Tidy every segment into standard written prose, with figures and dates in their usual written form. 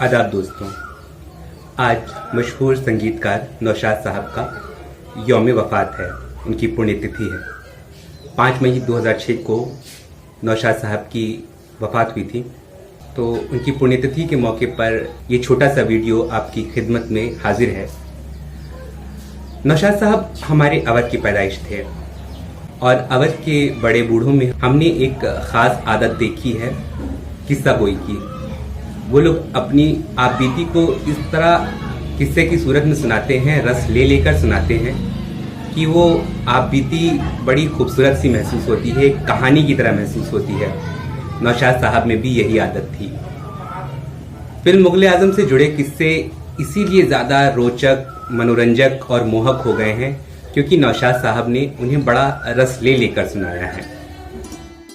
आदाब दोस्तों, आज मशहूर संगीतकार नौशाद साहब का यौम वफ़ात है। उनकी पुण्यतिथि है। 5 मई 2006 को नौशाद साहब की वफ़ात हुई थी। तो उनकी पुण्यतिथि के मौके पर ये छोटा सा वीडियो आपकी खिदमत में हाजिर है। नौशाद साहब हमारे अवध की पैदाइश थे और अवध के बड़े बूढ़ों में हमने एक ख़ास आदत देखी है, किस्सा गोई की। वो लोग अपनी आप बीती को इस तरह किस्से की सूरत में सुनाते हैं, रस ले लेकर सुनाते हैं कि वो आप बीती बड़ी खूबसूरत सी महसूस होती है, कहानी की तरह महसूस होती है। नौशाद साहब में भी यही आदत थी। फिल्म मुग़ल आज़म से जुड़े किस्से इसीलिए ज़्यादा रोचक, मनोरंजक और मोहक हो गए हैं क्योंकि नौशाद साहब ने उन्हें बड़ा रस ले लेकर सुनाया है।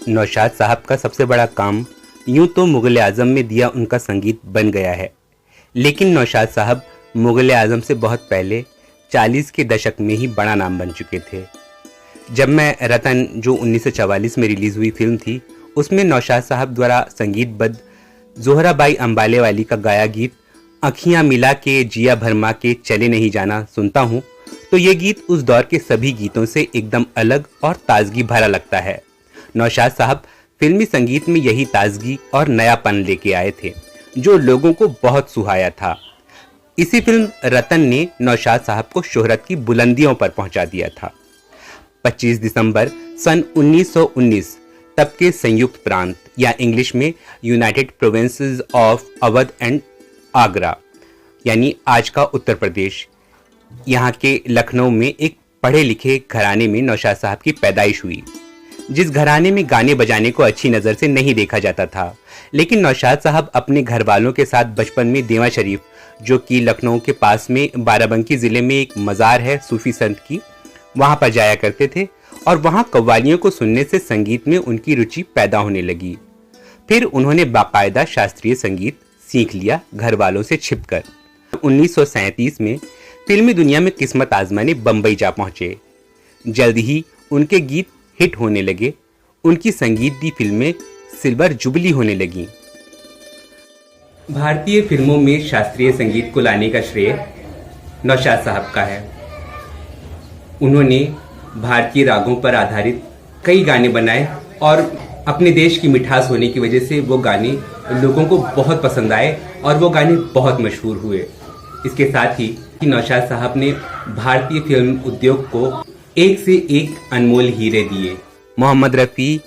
नौशाद साहब का सबसे बड़ा काम यूं तो मुग़ल आज़म में दिया उनका संगीत बन गया है, लेकिन नौशाद साहब मुग़ल आज़म से बहुत पहले 40 के दशक में ही बड़ा नाम बन चुके थे। जब मैं रतन, जो 1944 में रिलीज़ हुई फिल्म थी, उसमें नौशाद साहब द्वारा संगीतबद्ध ज़ोहराबाई अंबाले वाली का गाया गीत अखियाँ मिला के जिया भरमा के चले नहीं जाना सुनता हूँ, तो ये गीत उस दौर के सभी गीतों से एकदम अलग और ताजगी भरा लगता है। नौशाद साहब फिल्मी संगीत में यही ताजगी और नयापन लेके आए थे जो लोगों को बहुत सुहाया था। इसी फिल्म रतन ने नौशाद साहब को शोहरत की बुलंदियों पर पहुंचा दिया था। 25 दिसंबर सन 1919 तब के संयुक्त प्रांत या इंग्लिश में United provinces of Awadh and Agra, यानी आज का उत्तर प्रदेश, यहाँ के लखनऊ में एक पढ़े लिखे घराने में नौशाद साहब की पैदाइश हुई। जिस घराने में गाने बजाने को अच्छी नज़र से नहीं देखा जाता था, लेकिन नौशाद साहब अपने घर वालों के साथ बचपन में देवा शरीफ, जो कि लखनऊ के पास में बाराबंकी ज़िले में एक मज़ार है सूफी संत की, वहाँ पर जाया करते थे और वहाँ कव्वालियों को सुनने से संगीत में उनकी रुचि पैदा होने लगी। फिर उन्होंने बाकायदा शास्त्रीय संगीत सीख लिया घर वालों से छिपकर। 1937 में फिल्मी दुनिया में किस्मत आजमाने बम्बई जा पहुँचे। जल्द ही उनके गीत हिट होने लगे। उनकी संगीत दी फिल्में सिल्वर जुबली होने लगीं। भारतीय फिल्मों में शास्त्रीय संगीत को लाने का श्रेय नौशाद साहब का है। उन्होंने भारतीय रागों पर आधारित कई गाने बनाए और अपने देश की मिठास होने की वजह से वो गाने लोगों को बहुत पसंद आए और वो गाने बहुत मशहूर हुए। इसके साथ ही नौशाद साहब ने भारतीय फिल्म उद्योग को एक से एक अनमोल हीरे दिए। मोहम्मद रफ़ी,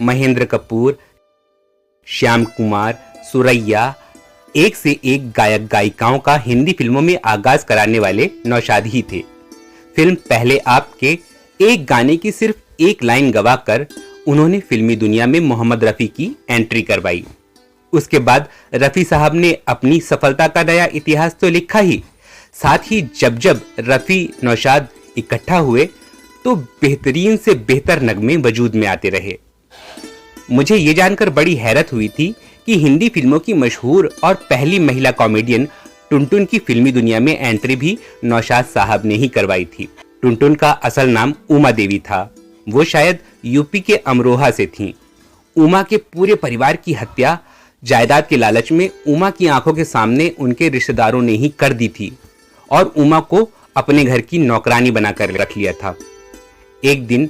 महेंद्र कपूर, श्याम कुमार, सुरैया, एक से एक गायक गायिकाओं का हिंदी फिल्मों में आगाज कराने वाले नौशाद ही थे। फिल्म पहले आप के एक गाने की सिर्फ एक लाइन गवाकर उन्होंने फिल्मी दुनिया में मोहम्मद रफ़ी की एंट्री करवाई। उसके बाद रफ़ी साहब ने अपनी सफलता का नया इतिहास तो लिखा ही, साथ ही जब जब रफ़ी नौशाद इकट्ठा हुए तो बेहतरीन से बेहतर नगमे वजूद में आते रहे। मुझे ये जानकर बड़ी हैरत हुई थी कि हिंदी फिल्मों की मशहूर और पहली महिला कॉमेडियन टुनटुन की फिल्मी दुनिया में एंट्री भी नौशाद साहब ने ही करवाई थी। टुनटुन का असल नाम उमा देवी था। वो शायद यूपी के अमरोहा से थीं। उमा के पूरे परिवार की हत्या जायदाद के लालच में उमा की आंखों के सामने उनके रिश्तेदारों ने ही कर दी थी और उमा को अपने घर की नौकरानी बनाकर रख लिया था। एक दिन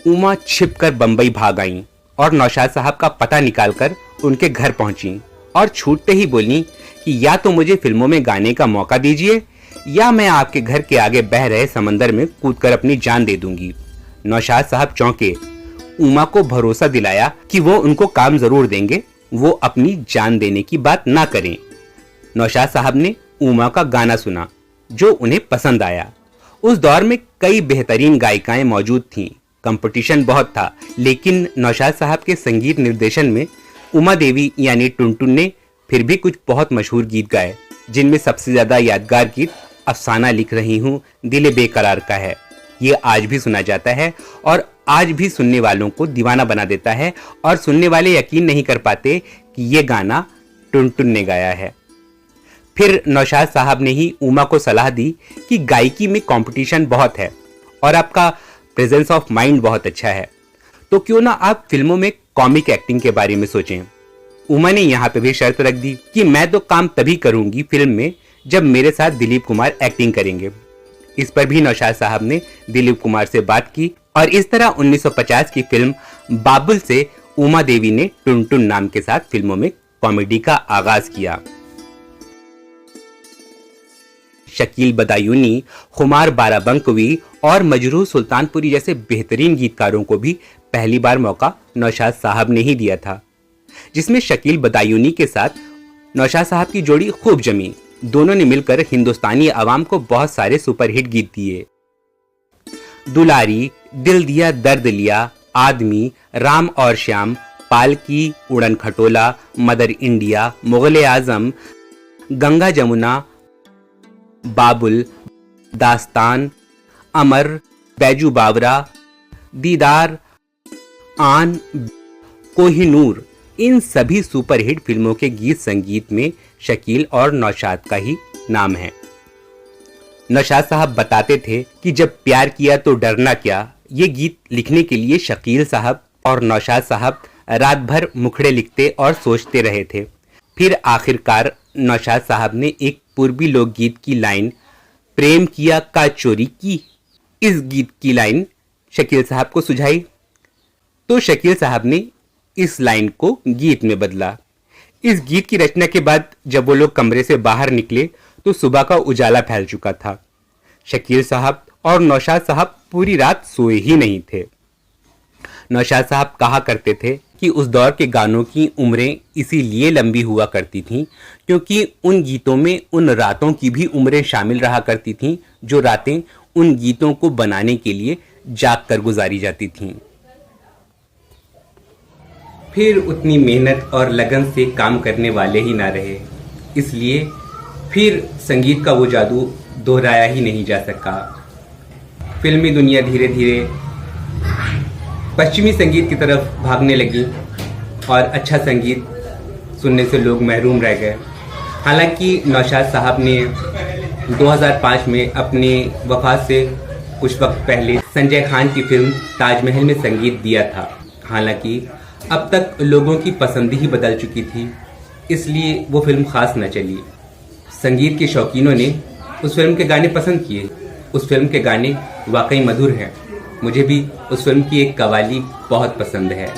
उमा छिपकर बंबई भाग आईं और नौशाद साहब का पता निकालकर उनके घर पहुंची और छूटते ही बोली कि या तो मुझे फिल्मों में गाने का मौका दीजिए या मैं आपके घर के आगे बह रहे समंदर में कूदकर अपनी जान दे दूंगी। नौशाद साहब चौंके। उमा को भरोसा दिलाया कि वो उनको काम जरूर देंगे, वो अपनी जान देने की बात ना करें। नौशाद साहब ने उमा का गाना सुना जो उन्हें पसंद आया। उस दौर में कई बेहतरीन गायिकाएं मौजूद थीं, कंपटीशन बहुत था, लेकिन नौशाद साहब के संगीत निर्देशन में उमा देवी यानी टुनटुन ने फिर भी कुछ बहुत मशहूर गीत गाए, जिनमें सबसे ज़्यादा यादगार गीत अफसाना लिख रही हूँ दिल बेकरार का है। ये आज भी सुना जाता है और आज भी सुनने वालों को दीवाना बना देता है और सुनने वाले यकीन नहीं कर पाते कि ये गाना टुनटुन ने गाया है। फिर नौशाद साहब ने ही उमा को सलाह दी कि गायकी में कंपटीशन बहुत है और आपका प्रेजेंस ऑफ माइंड बहुत अच्छा है, तो क्यों ना आप फिल्मों में कॉमिक एक्टिंग के बारे में सोचें। उमा ने यहाँ पे भी शर्त रख दी कि मैं तो काम तभी करूंगी फिल्म में जब मेरे साथ दिलीप कुमार एक्टिंग करेंगे। इस पर भी नौशाद साहब ने दिलीप कुमार से बात की और इस तरह 1950 की फिल्म बाबुल से उमा देवी ने टुनटुन नाम के साथ फिल्मों में कॉमेडी का आगाज किया। शकील बदायूनी, खुमार बाराबंकवी और मजरूह सुल्तानपुरी जैसे बेहतरीन गीतकारों को भी पहली बार मौका नौशाद साहब ने ही दिया था, जिसमें शकील बदायूनी के साथ नौशाद साहब की जोड़ी खूब जमी। दोनों ने मिलकर हिंदुस्तानी आवाम को बहुत सारे सुपरहिट गीत दिए। दुलारी, दिल दिया दर्द लिया, आदमी, राम और श्याम, पालकी, उड़न खटोला, मदर इंडिया, मुगले आजम, गंगा जमुना, बाबुल, दास्तान, अमर, बैजू बावरा, दीदार, आन, कोहिनूर, इन सभी सुपरहिट फिल्मों के गीत संगीत में शकील और नौशाद का ही नाम है। नौशाद साहब बताते थे कि जब प्यार किया तो डरना क्या, ये गीत लिखने के लिए शकील साहब और नौशाद साहब रात भर मुखड़े लिखते और सोचते रहे थे। फिर आखिरकार नौशाद साहब ने एक पूर्वी लोकगीत की लाइन प्रेम किया का चोरी की, इस गीत की लाइन शकील साहब को सुझाई तो शकील साहब ने इस लाइन को गीत में बदला। इस गीत की रचना के बाद जब वो लोग कमरे से बाहर निकले तो सुबह का उजाला फैल चुका था। शकील साहब और नौशाद साहब पूरी रात सोए ही नहीं थे। नौशाद साहब कहा करते थे कि उस दौर के गानों की उम्रें इसीलिए लंबी हुआ करती थीं क्योंकि उन गीतों में उन रातों की भी उम्रें शामिल रहा करती थीं जो रातें उन गीतों को बनाने के लिए जाग कर गुजारी जाती थीं। फिर उतनी मेहनत और लगन से काम करने वाले ही ना रहे, इसलिए फिर संगीत का वो जादू दोहराया ही नहीं जा सका। फिल्मी दुनिया धीरे धीरे पश्चिमी संगीत की तरफ भागने लगी और अच्छा संगीत सुनने से लोग महरूम रह गए। हालांकि नौशाद साहब ने 2005 में अपनी वफात से कुछ वक्त पहले संजय खान की फिल्म ताजमहल में संगीत दिया था। हालांकि अब तक लोगों की पसंद ही बदल चुकी थी, इसलिए वो फिल्म खास न चली। संगीत के शौकीनों ने उस फिल्म के गाने पसंद किए। उस फिल्म के गाने वाकई मधुर हैं। मुझे भी उस फिल्म की एक कवाली बहुत पसंद है।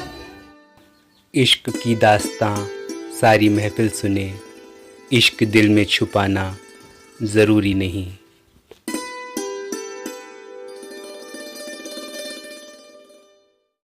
इश्क की दास्तां सारी महफिल सुने, इश्क दिल में छुपाना ज़रूरी नहीं।